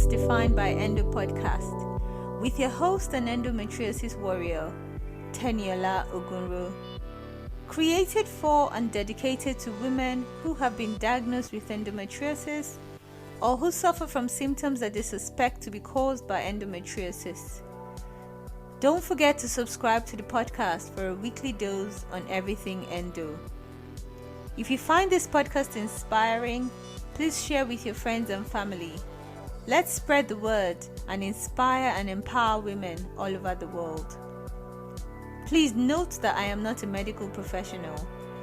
Ills Defined by Endo podcast with your host and endometriosis warrior, Teniola Ogunro. Created for and dedicated to women who have been diagnosed with endometriosis or who suffer from symptoms that they suspect to be caused by endometriosis. Don't forget to subscribe to the podcast for a weekly dose on everything endo. If you find this podcast inspiring, please share with your friends and family. Let's spread the word and inspire and empower women all over the world. Please note that I am not a medical professional,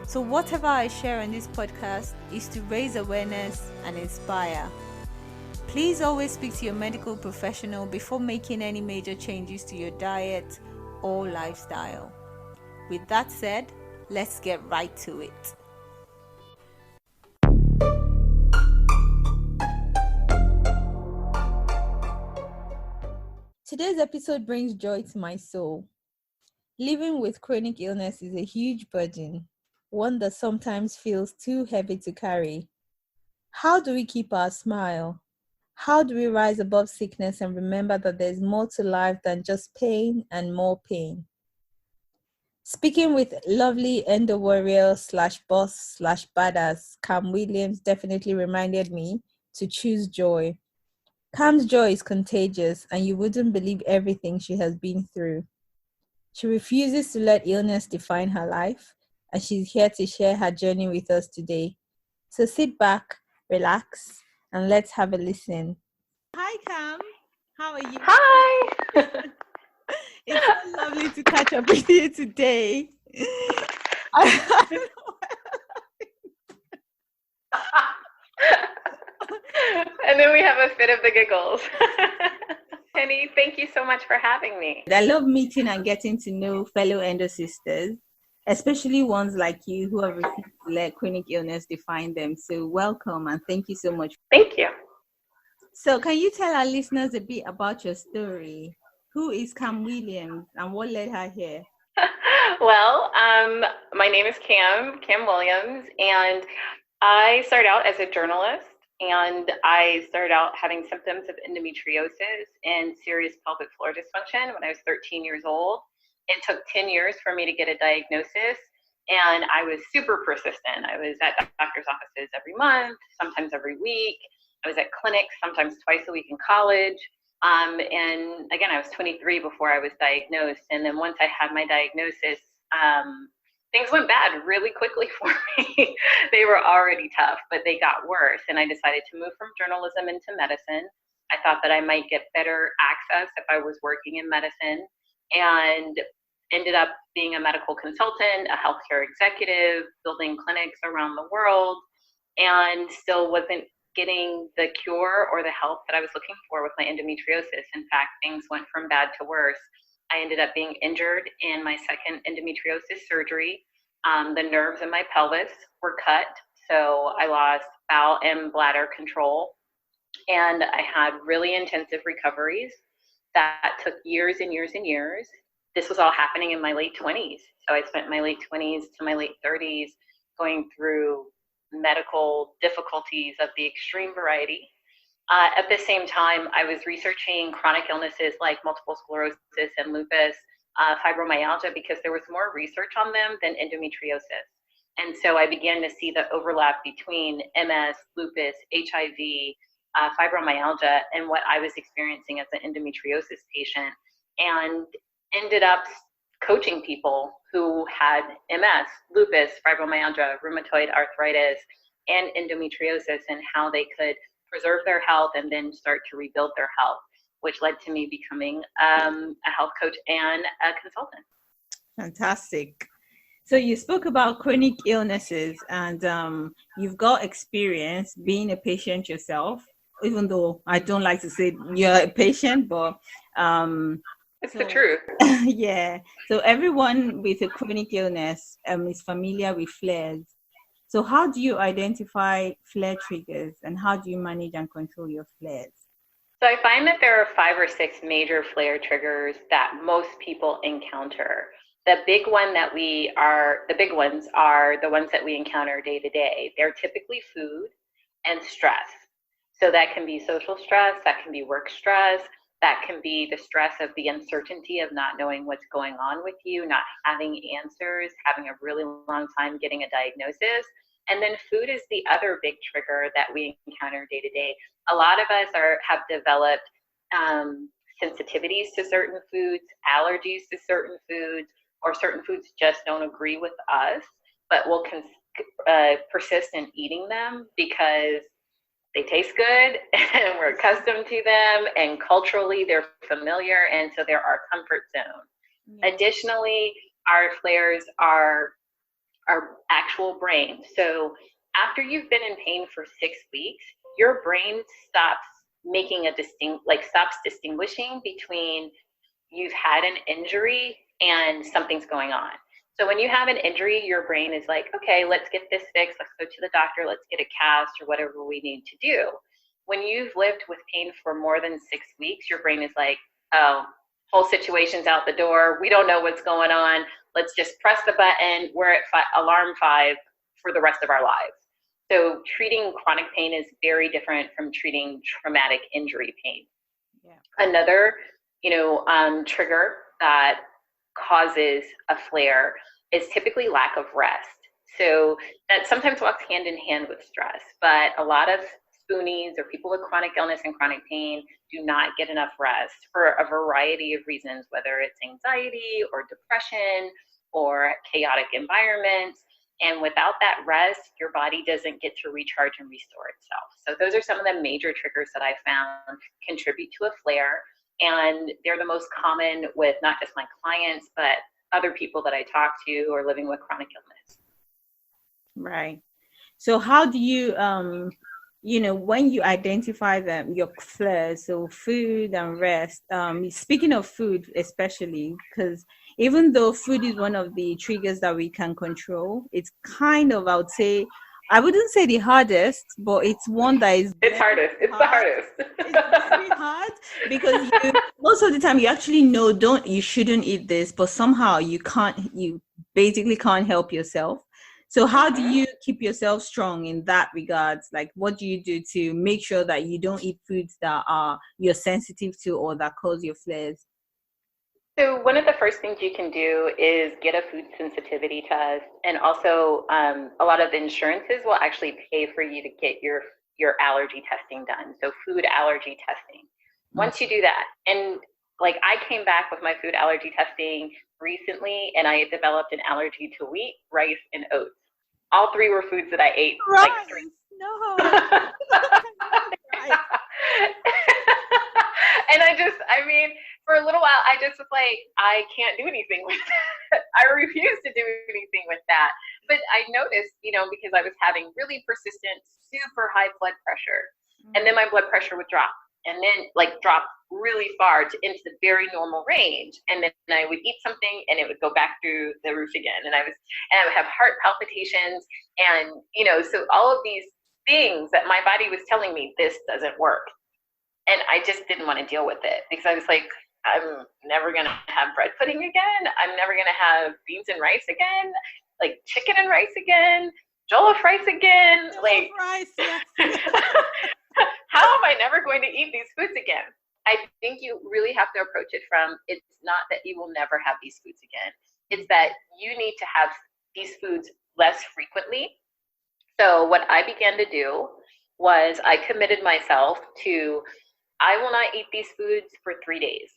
so whatever I share on this podcast is to raise awareness and inspire. Please always speak to your medical professional before making any major changes to your diet or lifestyle. With that said, let's get right to it. Today's episode brings joy to my soul. Living with chronic illness is a huge burden, one that sometimes feels too heavy to carry. How do we keep our smile? How do we rise above sickness and remember that there's more to life than just pain and more pain? Speaking with lovely Endo Warrior / boss / badass, Cam Williams definitely reminded me to choose joy. Cam's joy is contagious, and you wouldn't believe everything she has been through. She refuses to let illness define her life, and she's here to share her journey with us today. So sit back, relax, and let's have a listen. Hi, Cam. How are you? Hi. It's so lovely to catch up with you today. And then we have a fit of the giggles. Penny, thank you so much for having me. I love meeting and getting to know fellow endo sisters, especially ones like you who have refused to let chronic illness define them. So welcome and thank you so much. Thank you. So can you tell our listeners a bit about your story? Who is Cam Williams and what led her here? Well, my name is Cam Williams, and I started out as a journalist, and I started out having symptoms of endometriosis and serious pelvic floor dysfunction when I was 13 years old. It took 10 years for me to get a diagnosis, and I was super persistent. I was at doctor's offices every month, sometimes every week. I was at clinics sometimes twice a week in college. And again, I was 23 before I was diagnosed. And then once I had my diagnosis, things went bad really quickly for me. They were already tough, but they got worse. And I decided to move from journalism into medicine. I thought that I might get better access if I was working in medicine, and ended up being a medical consultant, a healthcare executive, building clinics around the world, and still wasn't getting the cure or the help that I was looking for with my endometriosis. In fact, things went from bad to worse. I ended up being injured in my second endometriosis surgery. The nerves in my pelvis were cut, so I lost bowel and bladder control. And I had really intensive recoveries that took years and years and years. This was all happening in my late 20s. So I spent my late 20s to my late 30s going through medical difficulties of the extreme variety. At the same time, I was researching chronic illnesses like multiple sclerosis and lupus, fibromyalgia, because there was more research on them than endometriosis. And so I began to see the overlap between MS, lupus, HIV, fibromyalgia, and what I was experiencing as an endometriosis patient, and ended up coaching people who had MS, lupus, fibromyalgia, rheumatoid arthritis, and endometriosis, and how they could preserve their health and then start to rebuild their health, which led to me becoming a health coach and a consultant. Fantastic. So you spoke about chronic illnesses, and you've got experience being a patient yourself, even though I don't like to say you're a patient, but it's the truth. Yeah. So everyone with a chronic illness is familiar with flares. So how do you identify flare triggers, and how do you manage and control your flares? So I find that there are 5 or 6 major flare triggers that most people encounter. The big ones are the ones that we encounter day to day. They're typically food and stress. So that can be social stress, that can be work stress, that can be the stress of the uncertainty of not knowing what's going on with you, not having answers, having a really long time getting a diagnosis. And then food is the other big trigger that we encounter day to day. A lot of us have developed sensitivities to certain foods, allergies to certain foods, or certain foods just don't agree with us, but we'll persist in eating them because they taste good and we're accustomed to them, and culturally they're familiar, and so they're our comfort zone. Yeah. Additionally, our flares are our actual brain. So after you've been in pain for 6 weeks, your brain stops stops distinguishing between you've had an injury and something's going on. So when you have an injury, your brain is like, okay, let's get this fixed. Let's go to the doctor. Let's get a cast or whatever we need to do. When you've lived with pain for more than 6 weeks, your brain is like, oh, whole situation's out the door. We don't know what's going on. Let's just press the button. We're at alarm 5 for the rest of our lives. So treating chronic pain is very different from treating traumatic injury pain. Yeah. Another, trigger that causes a flare is typically lack of rest. So that sometimes walks hand in hand with stress, but a lot of spoonies or people with chronic illness and chronic pain do not get enough rest for a variety of reasons, whether it's anxiety or depression or chaotic environments. And without that rest, your body doesn't get to recharge and restore itself. So those are some of the major triggers that I found contribute to a flare. And they're the most common with not just my clients, but other people that I talk to or living with chronic illness. Right. So how do you, when you identify them, your flares, so food and rest, speaking of food, especially, because even though food is one of the triggers that we can control, it's kind of, I wouldn't say the hardest, but it's one that is the hardest. It's very hard because most of the time you actually know you shouldn't eat this, but somehow you basically can't help yourself. So how do you keep yourself strong in that regards? Like, what do you do to make sure that you don't eat foods that you're sensitive to or that cause your flares? So one of the first things you can do is get a food sensitivity test. And also a lot of insurances will actually pay for you to get your allergy testing done. So food allergy testing. Once you do that, and like I came back with my food allergy testing recently, and I had developed an allergy to wheat, rice, and oats. All 3 were foods that I ate. Rice? Like 3. No. And for a little while, I just was like, I can't do anything with that. I refuse to do anything with that. But I noticed, because I was having really persistent, super high blood pressure, and then my blood pressure would drop, and then drop really far into the very normal range. And then I would eat something and it would go back through the roof again. And I would have heart palpitations. And, so all of these things that my body was telling me, this doesn't work. And I just didn't want to deal with it because I was like, I'm never going to have bread pudding again. I'm never going to have beans and rice again, like chicken and rice again, jollof rice again. Rice, yes. How am I never going to eat these foods again? I think you really have to approach it from, it's not that you will never have these foods again. It's that you need to have these foods less frequently. So what I began to do was I committed myself to, I will not eat these foods for 3 days.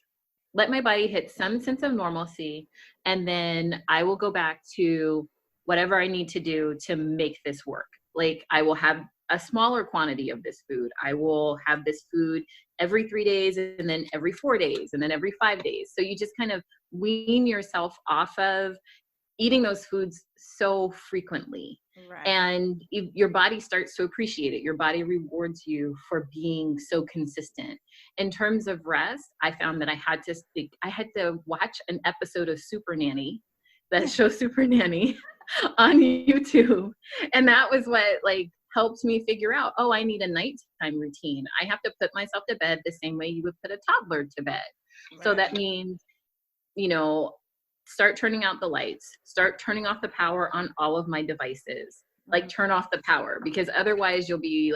Let my body hit some sense of normalcy, and then I will go back to whatever I need to do to make this work. Like I will have a smaller quantity of this food. I will have this food every 3 days, and then every 4 days, and then every 5 days. So you just kind of wean yourself off of eating those foods so frequently. Right. And your body starts to appreciate it. Your body rewards you for being so consistent. In terms of rest, I found that I had to watch an episode of Super Nanny, that show Super Nanny on YouTube. And that was what helped me figure out, I need a nighttime routine. I have to put myself to bed the same way you would put a toddler to bed. Right. So that means, start turning out the lights, start turning off the power on all of my devices, turn off the power, because otherwise you'll be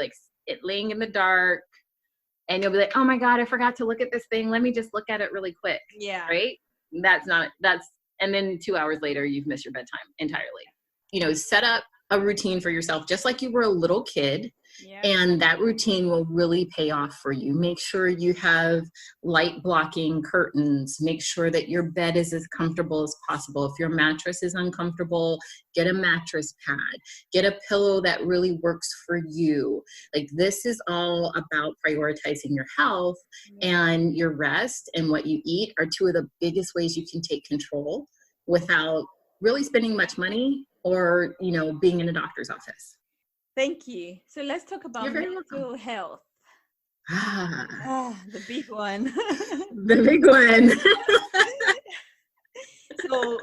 it laying in the dark, and you'll be like, oh my God, I forgot to look at this thing. Let me just look at it really quick. Yeah. Right? And then 2 hours later, you've missed your bedtime entirely. Set up a routine for yourself, just like you were a little kid. Yeah. And that routine will really pay off for you. Make sure you have light blocking curtains. Make sure that your bed is as comfortable as possible. If your mattress is uncomfortable, get a mattress pad. Get a pillow that really works for you. Like, this is all about prioritizing your health, and your rest and what you eat are two of the biggest ways you can take control without really spending much money or, being in a doctor's office. Thank you. So let's talk about mental health. The big one. The big one. So,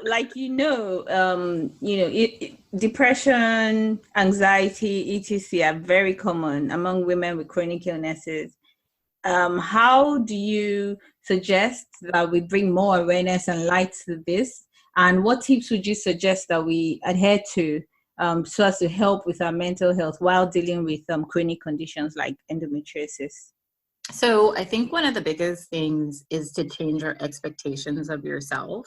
depression, anxiety, etc. are very common among women with chronic illnesses. How do you suggest that we bring more awareness and light to this? And what tips would you suggest that we adhere to so as to help with our mental health while dealing with chronic conditions like endometriosis? So I think one of the biggest things is to change your expectations of yourself.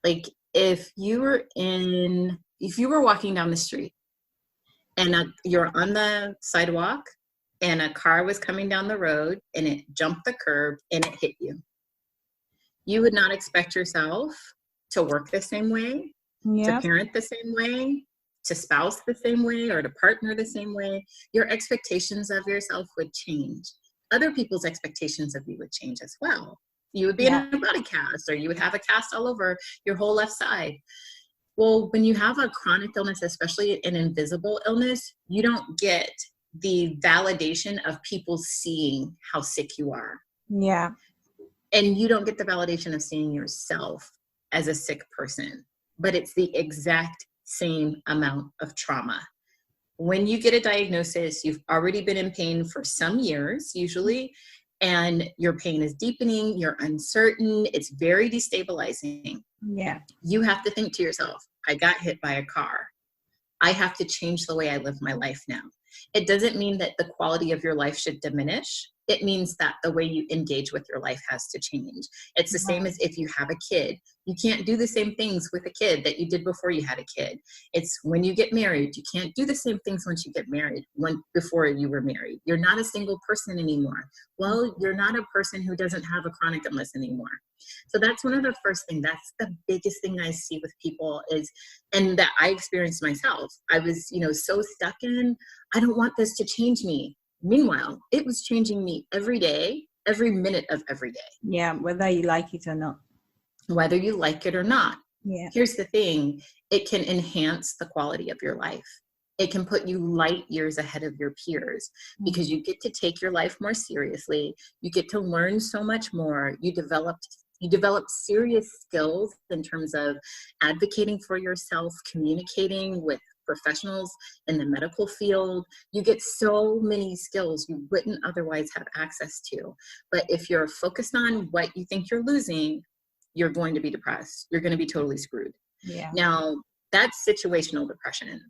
Like, if you were walking down the street and you're on the sidewalk and a car was coming down the road and it jumped the curb and it hit you, you would not expect yourself to work the same way, to parent the same way, to spouse the same way, or to partner the same way. Your expectations of yourself would change. Other people's expectations of you would change as well. You would be in a body cast, or you would have a cast all over your whole left side. Well, when you have a chronic illness, especially an invisible illness, you don't get the validation of people seeing how sick you are. Yeah. And you don't get the validation of seeing yourself as a sick person, but it's the exact same amount of trauma. When you get a diagnosis, you've already been in pain for some years, usually, and your pain is deepening, you're uncertain, it's very destabilizing. Yeah. You have to think to yourself, I got hit by a car. I have to change the way I live my life now. It doesn't mean that the quality of your life should diminish. It means that the way you engage with your life has to change. It's the same as if you have a kid. You can't do the same things with a kid that you did before you had a kid. It's when you get married, you can't do the same things once you get married before you were married. You're not a single person anymore. Well, you're not a person who doesn't have a chronic illness anymore. So that's one of the first things. That's the biggest thing I see with people and that I experienced myself. I was, so stuck in, I don't want this to change me. Meanwhile, it was changing me every day, every minute of every day. Yeah, whether you like it or not. Whether you like it or not. Yeah. Here's the thing. It can enhance the quality of your life. It can put you light years ahead of your peers because you get to take your life more seriously. You get to learn so much more. You develop serious skills in terms of advocating for yourself, communicating with professionals in the medical field. You get so many skills you wouldn't otherwise have access to. But if you're focused on what you think you're losing, you're going to be depressed. You're going to be totally screwed. Yeah. Now, that's situational depression.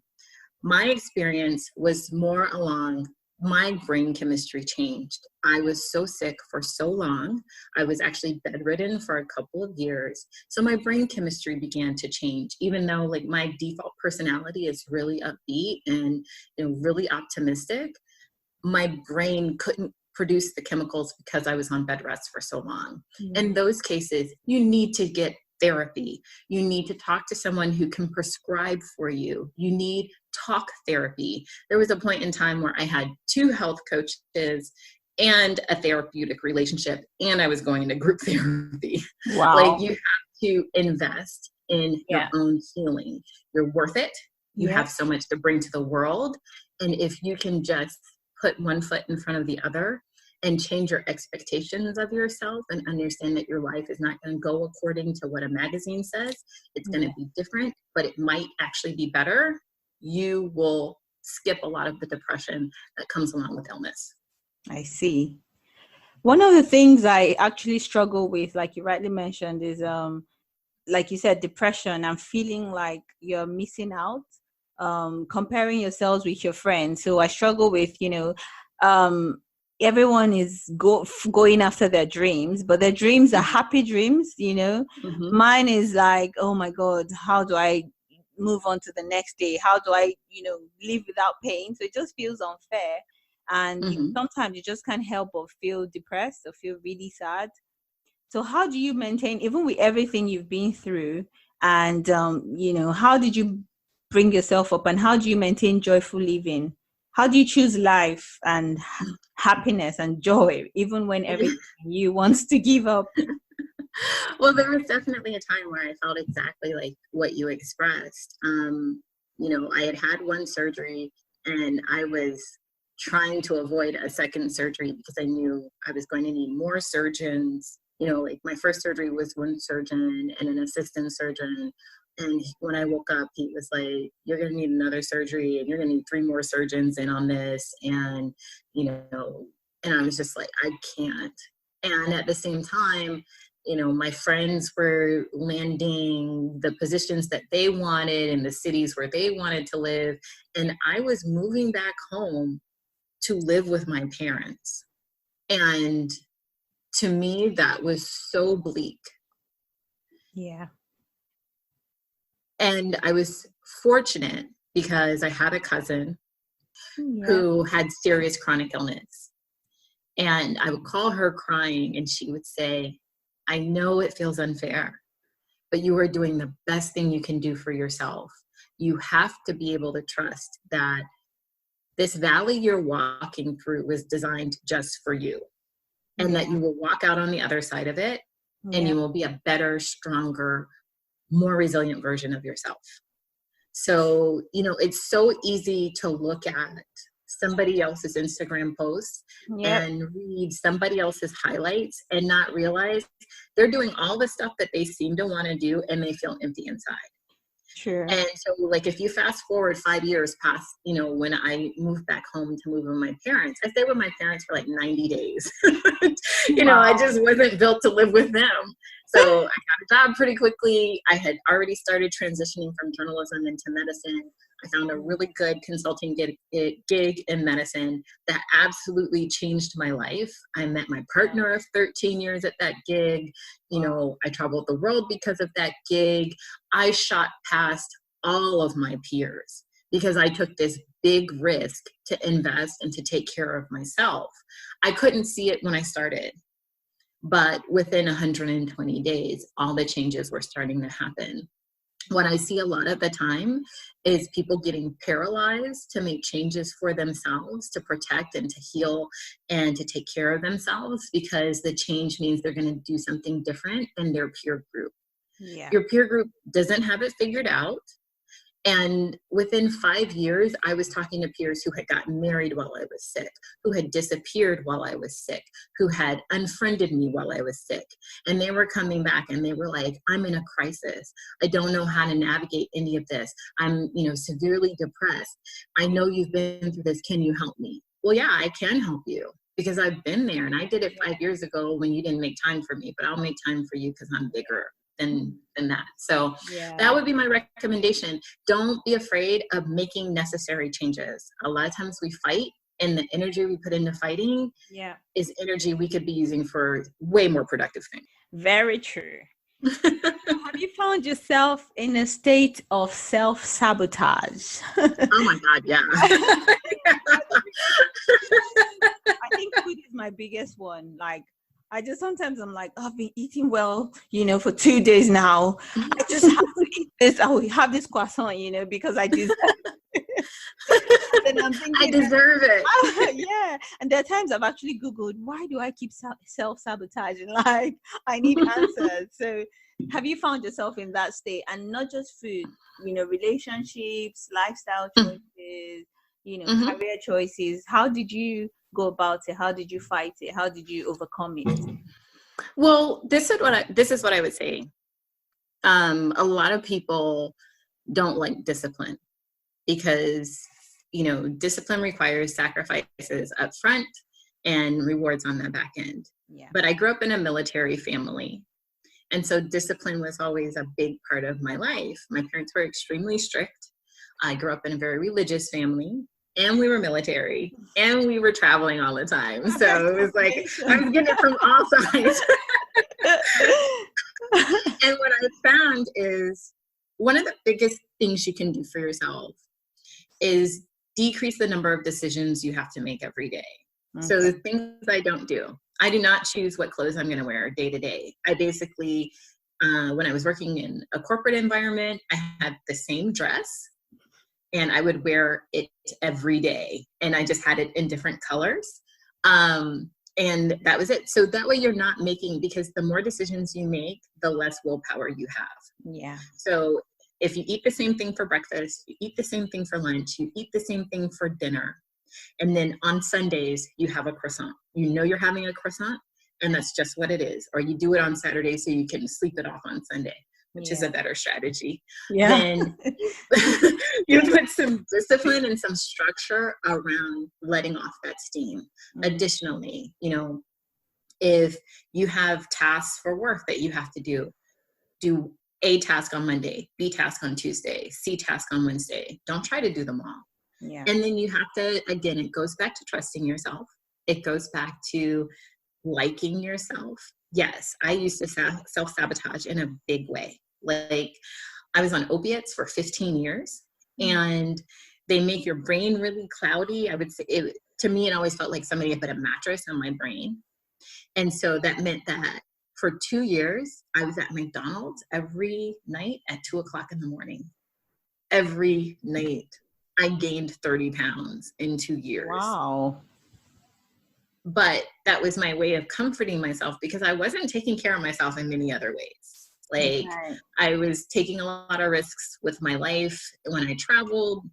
My experience was more along my brain chemistry changed. I was so sick for so long. I was actually bedridden for a couple of years. So my brain chemistry began to change, even though my default personality is really upbeat and really optimistic. My brain couldn't produce the chemicals because I was on bed rest for so long. In those cases, you need to get therapy. You need to talk to someone who can prescribe for you. You need talk therapy. There was a point in time where I had 2 health coaches and a therapeutic relationship, and I was going into group therapy. Wow. You have to invest in your own healing. You're worth it. You have so much to bring to the world. And if you can just put one foot in front of the other and change your expectations of yourself and understand that your life is not going to go according to what a magazine says. It's going to be different, but it might actually be better. You will skip a lot of the depression that comes along with illness. I see. One of the things I actually struggle with, like you rightly mentioned, is like you said, depression and feeling like you're missing out, comparing yourselves with your friends. So I struggle with, everyone is going after their dreams, but their dreams are happy dreams, you know. Mm-hmm. Mine is like, oh my God, how do I move on to the next day? How do I, live without pain? So it just feels unfair. And sometimes you just can't help but feel depressed or feel really sad. So how do you maintain, even with everything you've been through, and how did you bring yourself up, and how do you maintain joyful living? How do you choose life and happiness and joy, even when everything you wants to give up? Well, there was definitely a time where I felt exactly like what you expressed. I had one surgery, and I was trying to avoid a second surgery because I knew I was going to need more surgeons. Like my first surgery was one surgeon and an assistant surgeon. And when I woke up, he was like, you're going to need another surgery, and you're going to need 3 more surgeons in on this. And, and I was just like, I can't. And at the same time, my friends were landing the positions that they wanted in the cities where they wanted to live. And I was moving back home to live with my parents. And to me, that was so bleak. Yeah. And I was fortunate because I had a cousin who had serious chronic illness. And I would call her crying, and she would say, I know it feels unfair, but you are doing the best thing you can do for yourself. You have to be able to trust that this valley you're walking through was designed just for you, and that you will walk out on the other side of it, and you will be a better, stronger, more resilient version of yourself. So, it's so easy to look at somebody else's Instagram posts and read somebody else's highlights and not realize they're doing all the stuff that they seem to want to do, and they feel empty inside. Sure. And so, like, if you fast forward 5 years past, when I moved back home to move with my parents, I stayed with my parents for like 90 days. I just wasn't built to live with them. So I got a job pretty quickly. I had already started transitioning from journalism into medicine. I found a really good consulting gig in medicine that absolutely changed my life. I met my partner of 13 years at that gig. I traveled the world because of that gig. I shot past all of my peers because I took this big risk to invest and to take care of myself. I couldn't see it when I started, but within 120 days, all the changes were starting to happen. What I see a lot of the time is people getting paralyzed to make changes for themselves, to protect and to heal and to take care of themselves, because the change means they're going to do something different than their peer group. Yeah. Your peer group doesn't have it figured out. And within 5 years, I was talking to peers who had gotten married while I was sick, who had disappeared while I was sick, who had unfriended me while I was sick. And they were coming back and they were like, I'm in a crisis. I don't know how to navigate any of this. I'm, severely depressed. I know you've been through this. Can you help me? Well, yeah, I can help you because I've been there, and I did it 5 years ago when you didn't make time for me, but I'll make time for you because I'm bigger than that. So that would be my recommendation. Don't be afraid of making necessary changes. A lot of times we fight, and the energy we put into fighting is energy we could be using for way more productive things. Very true. Have you found yourself in a state of self-sabotage? Oh my God, yeah. I think food is my biggest one. Like, sometimes I'm like, I've been eating well, for 2 days now. I just have to eat this. I will have this croissant, because I deserve it. Then I'm thinking, I deserve it. Yeah. And there are times I've actually Googled, why do I keep self-sabotaging? Like, I need answers. So have you found yourself in that state? And not just food, relationships, lifestyle choices, career choices. How did you go about it? How did you fight it? How did you overcome it? Well, this is what I would say. A lot of people don't like discipline because, discipline requires sacrifices up front and rewards on the back end. Yeah. But I grew up in a military family. And so discipline was always a big part of my life. My parents were extremely strict. I grew up in a very religious family. and we were military, and we were traveling all the time. So it was like, I was getting it from all sides. And what I found is one of the biggest things you can do for yourself is decrease the number of decisions you have to make every day. Okay. So the things I don't do, I do not choose what clothes I'm going to wear day to day. I basically, when I was working in a corporate environment, I had the same dress and I would wear it every day. And I just had it in different colors. And that was it. So that way you're not making, because the more decisions you make, the less willpower you have. Yeah. So if you eat the same thing for breakfast, you eat the same thing for lunch, you eat the same thing for dinner, and then on Sundays, you have a croissant. You know you're having a croissant, and that's just what it is. Or you do it on Saturday so you can sleep it off on Sunday, which is a better strategy. Yeah. Then you put some discipline and some structure around letting off that steam. Additionally, you know, if you have tasks for work that you have to do A task on Monday, B task on Tuesday, C task on Wednesday. Don't try to do them all. Yeah. And then you have to, again, it goes back to trusting yourself. It goes back to liking yourself. Yes, I used to self-sabotage in a big way. Like, I was on opiates for 15 years, and they make your brain really cloudy. I would say, to me, it always felt like somebody had put a mattress on my brain. And so that meant that for 2 years, I was at McDonald's every night at 2:00 in the morning. Every night. I gained 30 pounds in 2 years. Wow. But that was my way of comforting myself, because I wasn't taking care of myself in many other ways. Like, I was taking a lot of risks with my life when I traveled.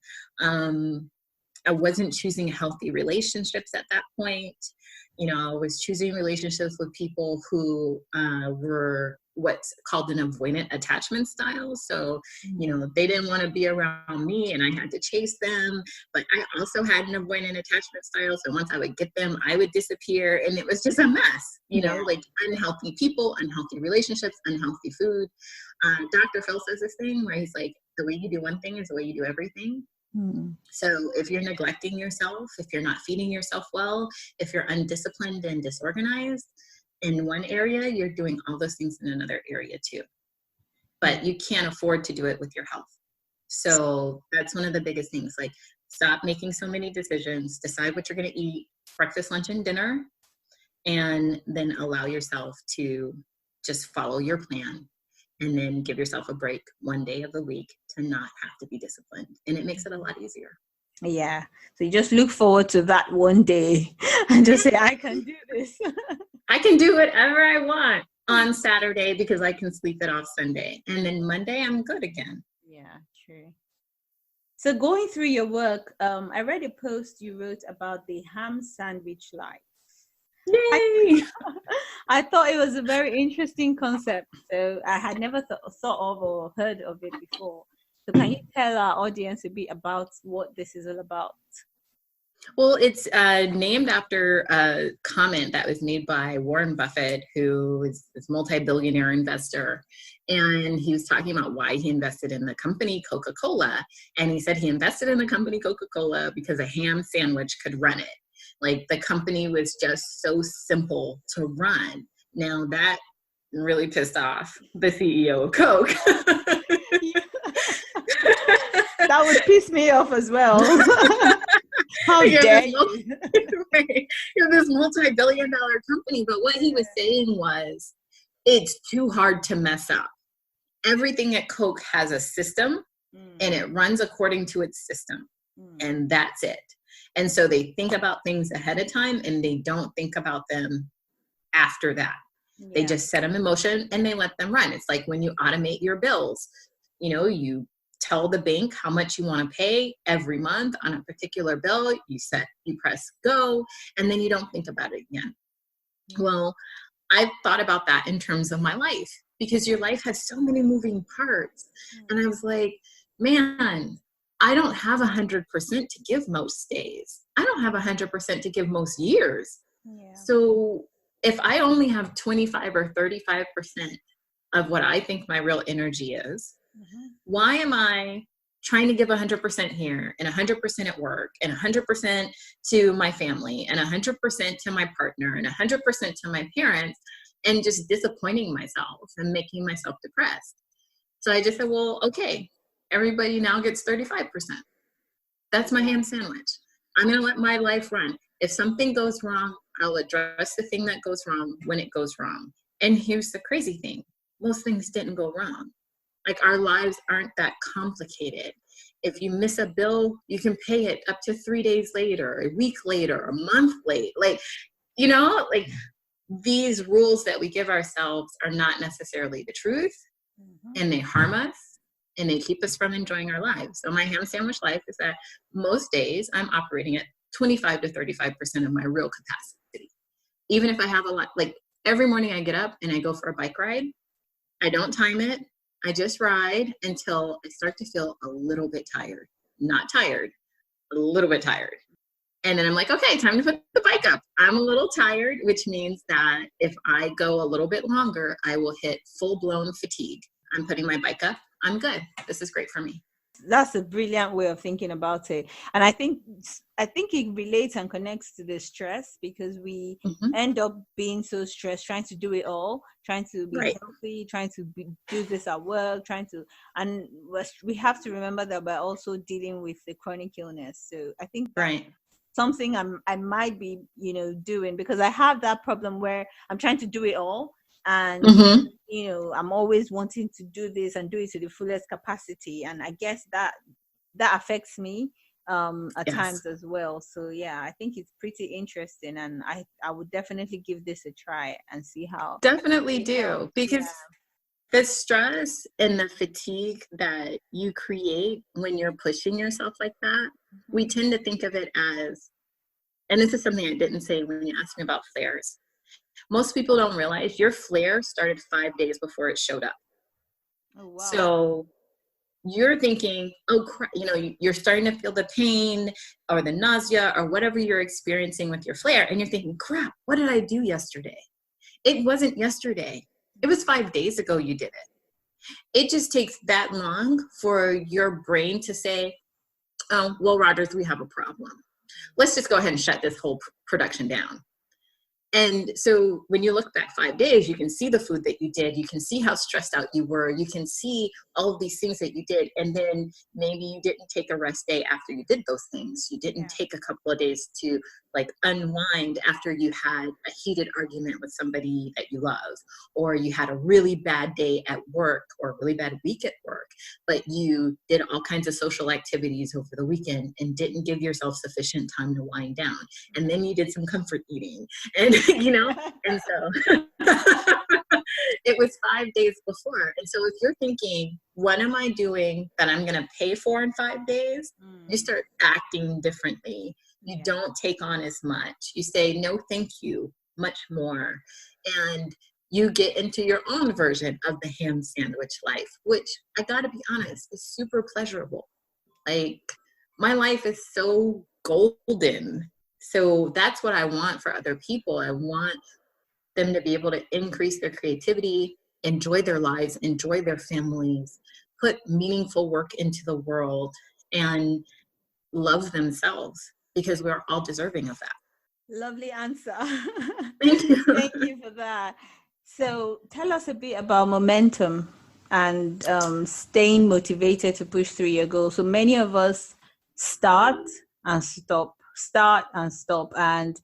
I wasn't choosing healthy relationships at that point. You know, I was choosing relationships with people who were what's called an avoidant attachment style. So, you know, they didn't want to be around me and I had to chase them. But I also had an avoidant attachment style. So once I would get them, I would disappear. And it was just a mess, you know, like unhealthy people, unhealthy relationships, unhealthy food. Dr. Phil says this thing where he's like, the way you do one thing is the way you do everything. So if you're neglecting yourself, if you're not feeding yourself well, if you're undisciplined and disorganized in one area, you're doing all those things in another area too. But you can't afford to do it with your health. So that's one of the biggest things. Like, stop making so many decisions, decide what you're going to eat, breakfast, lunch, and dinner, and then allow yourself to just follow your plan. And then give yourself a break one day of the week to not have to be disciplined. And it makes it a lot easier. Yeah. So you just look forward to that one day and just say, I can do this. I can do whatever I want on Saturday because I can sleep it off Sunday. And then Monday, I'm good again. Yeah, true. So going through your work, I read a post you wrote about the ham sandwich life. Yay! I thought it was a very interesting concept. So I had never thought of or heard of it before. So can you tell our audience a bit about what this is all about? Well, it's named after a comment that was made by Warren Buffett, who is this multi-billionaire investor. And he was talking about why he invested in the company Coca-Cola. And he said he invested in the company Coca-Cola because a ham sandwich could run it. Like, the company was just so simple to run. Now that really pissed off the CEO of Coke. That would piss me off as well. How dare you? You're this multi-billion-dollar company. But what he was saying was, it's too hard to mess up. Everything at Coke has a system, and it runs according to its system. And that's it. And so they think about things ahead of time, and they don't think about them after that. Yeah. They just set them in motion and they let them run. It's like when you automate your bills, you know, you tell the bank how much you want to pay every month on a particular bill, you press go, and then you don't think about it again. Well, I've thought about that in terms of my life, because your life has so many moving parts. And I was like, man, I don't have 100% to give most days. I don't have 100% to give most years. Yeah. So if I only have 25 or 35% of what I think my real energy is, why am I trying to give 100% here and 100% at work and 100% to my family and 100% to my partner and 100% to my parents, and just disappointing myself and making myself depressed. So I just said, well, okay, everybody now gets 35%. That's my ham sandwich. I'm going to let my life run. If something goes wrong, I'll address the thing that goes wrong when it goes wrong. And here's the crazy thing. Most things didn't go wrong. Like, our lives aren't that complicated. If you miss a bill, you can pay it up to 3 days later, a week later, a month late. Like, you know, like, these rules that we give ourselves are not necessarily the truth, and they harm us, and they keep us from enjoying our lives. So my ham sandwich life is that most days I'm operating at 25 to 35% of my real capacity. Even if I have a lot, like every morning I get up and I go for a bike ride. I don't time it. I just ride until I start to feel a little bit tired. Not tired, a little bit tired. And then I'm like, okay, time to put the bike up. I'm a little tired, which means that if I go a little bit longer, I will hit full-blown fatigue. I'm putting my bike up. I'm good. This is great for me. That's a brilliant way of thinking about it. And I think it relates and connects to the stress, because we end up being so stressed, trying to do it all, trying to be healthy, trying to do this at work, and we have to remember that we're also dealing with the chronic illness. So I think something I might be, doing, because I have that problem where I'm trying to do it all. And, I'm always wanting to do this and do it to the fullest capacity. And I guess that affects me at times as well. So, yeah, I think it's pretty interesting. And I would definitely give this a try and see how. Definitely do. Because the stress and the fatigue that you create when you're pushing yourself like that, we tend to think of it as, and this is something I didn't say when you asked me about flares. Most people don't realize your flare started 5 days before it showed up. Oh, wow. So you're thinking, oh, crap, you're starting to feel the pain or the nausea or whatever you're experiencing with your flare. And you're thinking, crap, what did I do yesterday? It wasn't yesterday. It was 5 days ago you did it. It just takes that long for your brain to say, oh, well, Rogers, we have a problem. Let's just go ahead and shut this whole production down. And so when you look back 5 days, you can see the food that you did. You can see how stressed out you were. You can see all of these things that you did. And then maybe you didn't take a rest day after you did those things. You didn't take a couple of days to unwind after you had a heated argument with somebody that you love, or you had a really bad day at work or a really bad week at work, but you did all kinds of social activities over the weekend and didn't give yourself sufficient time to wind down. And then you did some comfort eating, and and so it was 5 days before. And so if you're thinking, what am I doing that I'm going to pay for in 5 days? You start acting differently. You don't take on as much. You say, no, thank you, much more. And you get into your own version of the ham sandwich life, which I got to be honest, is super pleasurable. Like, my life is so golden. So that's what I want for other people. I want them to be able to increase their creativity, enjoy their lives, enjoy their families, put meaningful work into the world, and love themselves, because we're all deserving of that. Lovely answer. Thank you. Thank you for that. So tell us a bit about momentum and staying motivated to push through your goals. So many of us start and stop, and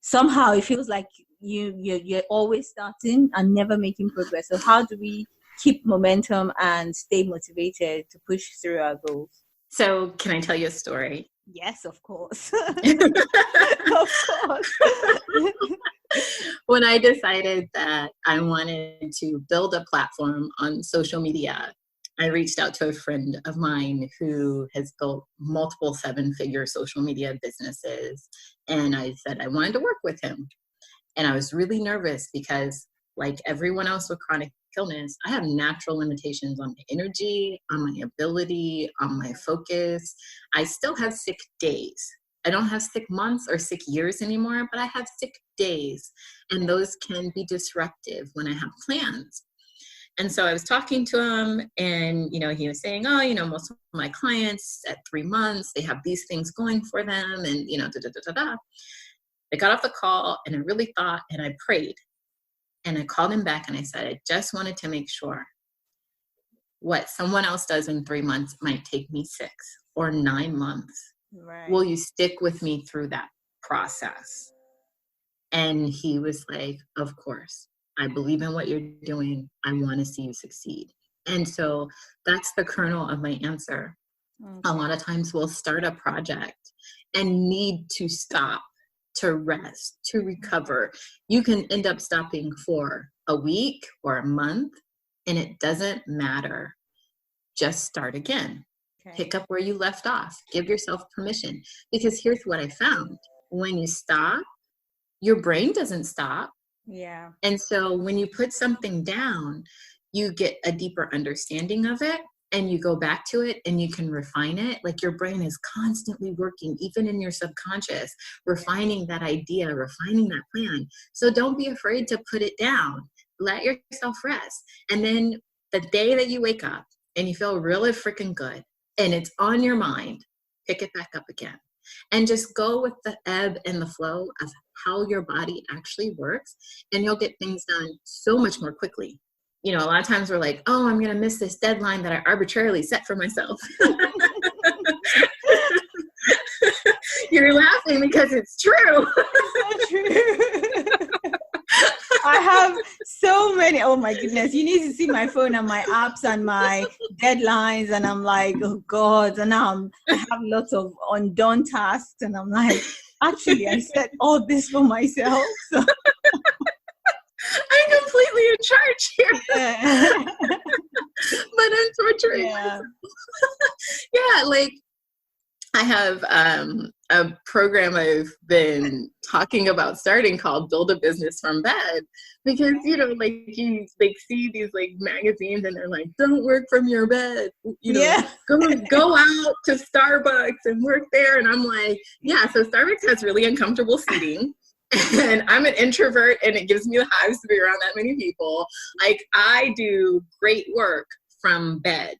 somehow it feels like you're always starting and never making progress. So how do we keep momentum and stay motivated to push through our goals? So can I tell you a story? Yes, of course. Of course. When I decided that I wanted to build a platform on social media, I reached out to a friend of mine who has built multiple 7-figure social media businesses. And I said I wanted to work with him. And I was really nervous because, like everyone else with chronic illness, I have natural limitations on my energy, on my ability, on my focus. I still have sick days. I don't have sick months or sick years anymore, but I have sick days. And those can be disruptive when I have plans. And so I was talking to him, and, you know, he was saying, oh, you know, most of my clients at 3 months, they have these things going for them, and, you know, da, da, da, da, da. I got off the call, and I really thought, and I prayed, and I called him back, and I said, I just wanted to make sure what someone else does in 3 months might take me 6 or 9 months. Right. Will you stick with me through that process? And he was like, of course. I believe in what you're doing. I want to see you succeed. And so that's the kernel of my answer. Okay. A lot of times we'll start a project and need to stop, to rest, to recover. You can end up stopping for a week or a month, and it doesn't matter. Just start again. Okay. Pick up where you left off. Give yourself permission. Because here's what I found. When you stop, your brain doesn't stop. Yeah. And so when you put something down, you get a deeper understanding of it, and you go back to it and you can refine it. Like, your brain is constantly working, even in your subconscious, refining that idea, refining that plan. So don't be afraid to put it down. Let yourself rest. And then the day that you wake up and you feel really freaking good and it's on your mind, pick it back up again. And just go with the ebb and the flow of how your body actually works, and you'll get things done so much more quickly. You know, a lot of times we're like, oh, I'm going to miss this deadline that I arbitrarily set for myself. You're laughing because it's true. It's so true. I have so many. Oh my goodness. You need to see my phone and my apps and my deadlines. And I'm like, oh God. And now I have lots of undone tasks. And I'm like, actually, I set all this for myself. So. I'm completely in charge here. Yeah. But I'm torturing myself. Yeah, like, I have a program I've been talking about starting called Build a Business from Bed, because, you know, like, you like see these like magazines and they're like, don't work from your bed, you know, go out to Starbucks and work there. And I'm like, yeah, so Starbucks has really uncomfortable seating. And I'm an introvert, and it gives me the hives to be around that many people. Like, I do great work from bed.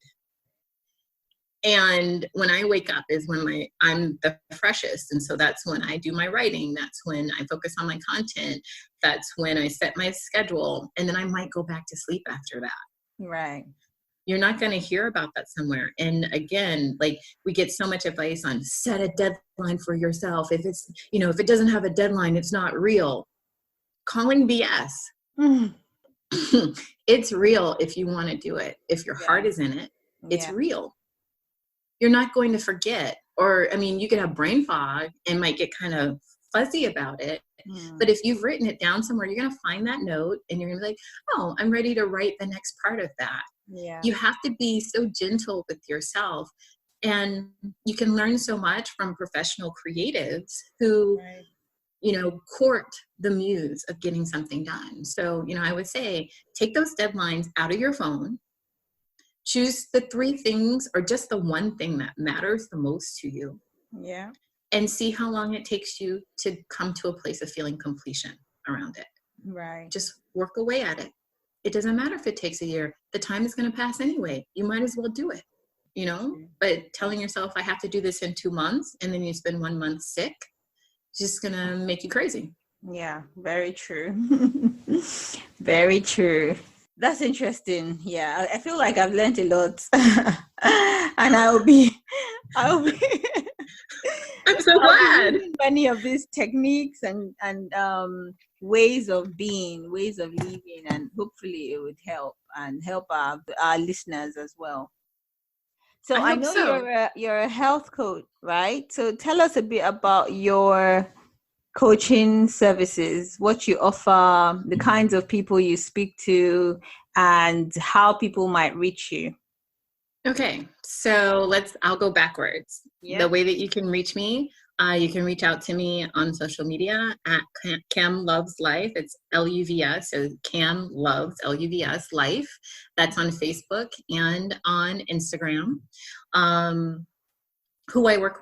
And when I wake up is when I'm the freshest. And so that's when I do my writing. That's when I focus on my content. That's when I set my schedule. And then I might go back to sleep after that. Right. You're not going to hear about that somewhere. And again, like, we get so much advice on set a deadline for yourself. If it's, you know, if it doesn't have a deadline, it's not real. Calling BS. It's real if you want to do it. If your heart is in it, it's real. You're not going to forget. Or, I mean, you could have brain fog and might get kind of fuzzy about it. But if you've written it down somewhere, you're going to find that note and you're going to be like, oh, I'm ready to write the next part of that. Yeah. You have to be so gentle with yourself. And you can learn so much from professional creatives who, you know, court the muse of getting something done. So, you know, I would say, take those deadlines out of your phone. Choose the 3 things or just the one thing that matters the most to you. Yeah. And see how long it takes you to come to a place of feeling completion around it. Right. Just work away at it. It doesn't matter if it takes a year. The time is going to pass anyway. You might as well do it, you know? But telling yourself, I have to do this in 2 months, and then you spend 1 month sick, it's just going to make you crazy. Yeah, very true. Very true. That's interesting. Yeah, I feel like I've learned a lot. And I'll be I'm so glad. Many of these techniques and ways of being, ways of living, and hopefully it would help our listeners as well. So I know you're a health coach, right? So tell us a bit about your coaching services, what you offer, the kinds of people you speak to, and how people might reach you. Okay, so I'll go backwards. The way that you can reach me, you can reach out to me on social media at Cam Loves Life. It's LUVS, so Cam Loves, LUVS Life. That's on Facebook and on Instagram. Who I work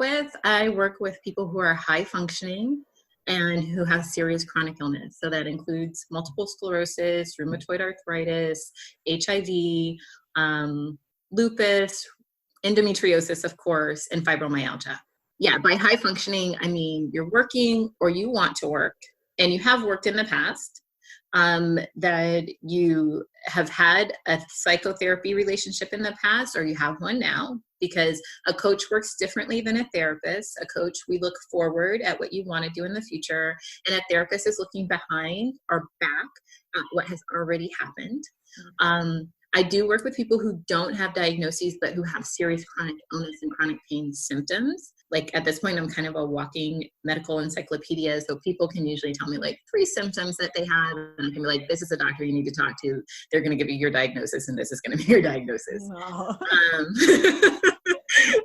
with people who are high functioning and who have serious chronic illness. So that includes multiple sclerosis, rheumatoid arthritis, HIV, lupus, endometriosis, of course, and fibromyalgia. Yeah, by high functioning, I mean you're working or you want to work, and you have worked in the past, that you have had a psychotherapy relationship in the past, or you have one now, because a coach works differently than a therapist. A coach, we look forward at what you want to do in the future, and a therapist is looking behind or back at what has already happened. I do work with people who don't have diagnoses, but who have serious chronic illness and chronic pain symptoms. Like at this point, I'm kind of a walking medical encyclopedia. So people can usually tell me like 3 symptoms that they have. And I can be like, this is a doctor you need to talk to. They're going to give you your diagnosis, and this is going to be your diagnosis. Wow.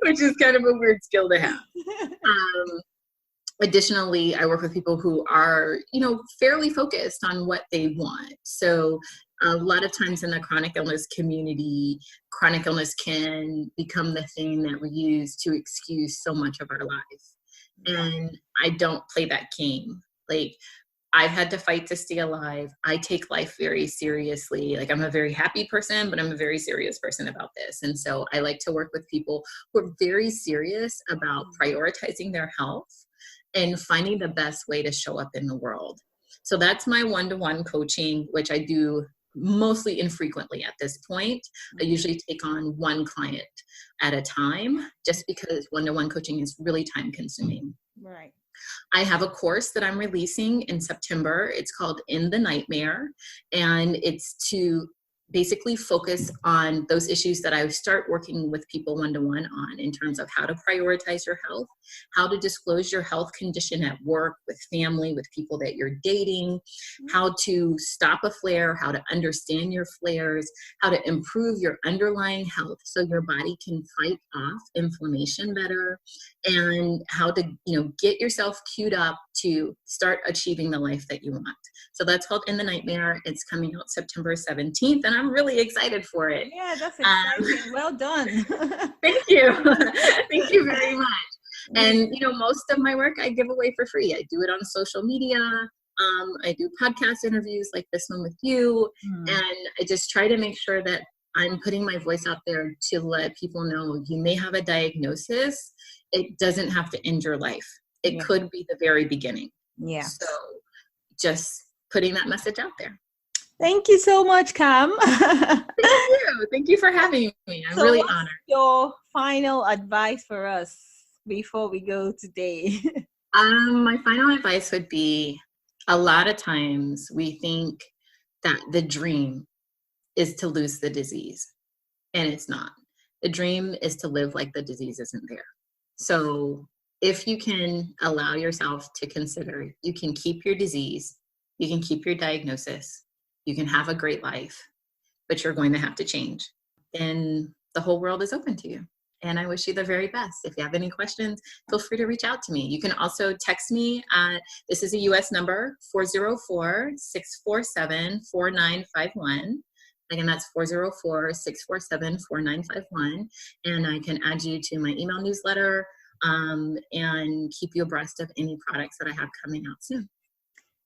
Which is kind of a weird skill to have. Additionally, I work with people who are, fairly focused on what they want. So a lot of times in the chronic illness community, chronic illness can become the thing that we use to excuse so much of our lives. And I don't play that game. Like, I've had to fight to stay alive. I take life very seriously. Like, I'm a very happy person, but I'm a very serious person about this. And so I like to work with people who are very serious about prioritizing their health and finding the best way to show up in the world. So that's my one-to-one coaching, which I do mostly infrequently at this point. I usually take on one client at a time, just because one-to-one coaching is really time consuming. Right. I have a course that I'm releasing in September. It's called In the Nightmare, and it's to basically focus on those issues that I start working with people one-to-one on, in terms of how to prioritize your health, how to disclose your health condition at work, with family, with people that you're dating, how to stop a flare, how to understand your flares, how to improve your underlying health so your body can fight off inflammation better, and how to, get yourself queued up to start achieving the life that you want. So that's called In the Nightmare. It's coming out September 17th, and I'm really excited for it. Yeah, that's exciting. Well done. Thank you. Thank you very much. And, most of my work I give away for free. I do it on social media. I do podcast interviews like this one with you. And I just try to make sure that I'm putting my voice out there to let people know you may have a diagnosis. It doesn't have to end your life. It could be the very beginning. Yeah. So just putting that message out there. Thank you so much, Cam. Thank you. Thank you for having me. I'm really honored. Your final advice for us before we go today? My final advice would be, a lot of times we think that the dream is to lose the disease, and it's not. The dream is to live like the disease isn't there. So if you can allow yourself to consider, you can keep your disease, you can keep your diagnosis, you can have a great life, but you're going to have to change. And the whole world is open to you. And I wish you the very best. If you have any questions, feel free to reach out to me. You can also text me. This is a US number, 404-647-4951. Again, that's 404-647-4951. And I can add you to my email newsletter and keep you abreast of any products that I have coming out soon.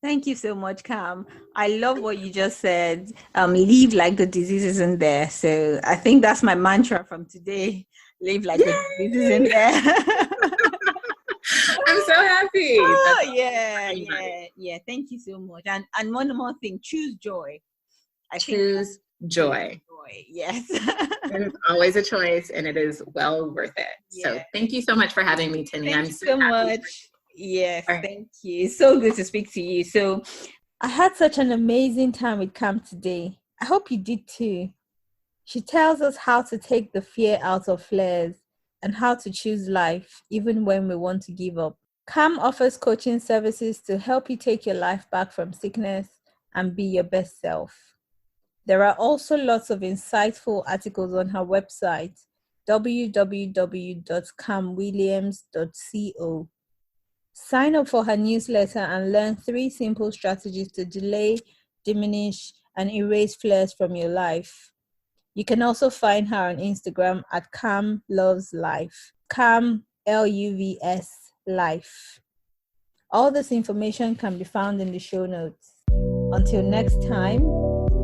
Thank you so much, Cam. I love what you just said. Live like the disease isn't there. So I think that's my mantra from today. Live like the disease isn't there. I'm so happy. Oh, yeah. Thank you so much. And one more thing, choose joy. Choose joy. Yes. And it's always a choice, and it is well worth it. Yeah. So thank you so much for having me, Tinny. Thank you so much. Yes, thank you. So good to speak to you. So I had such an amazing time with Cam today. I hope you did too. She tells us how to take the fear out of flares and how to choose life even when we want to give up. Cam offers coaching services to help you take your life back from sickness and be your best self. There are also lots of insightful articles on her website, www.camwilliams.co. Sign up for her newsletter and learn 3 simple strategies to delay, diminish, and erase flares from your life. You can also find her on Instagram at Cam Loves Life. Cam, L-U-V-S, Life. All this information can be found in the show notes. Until next time,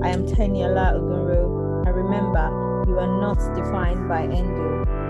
I am Teniola Ogunro, and remember, you are not defined by endo.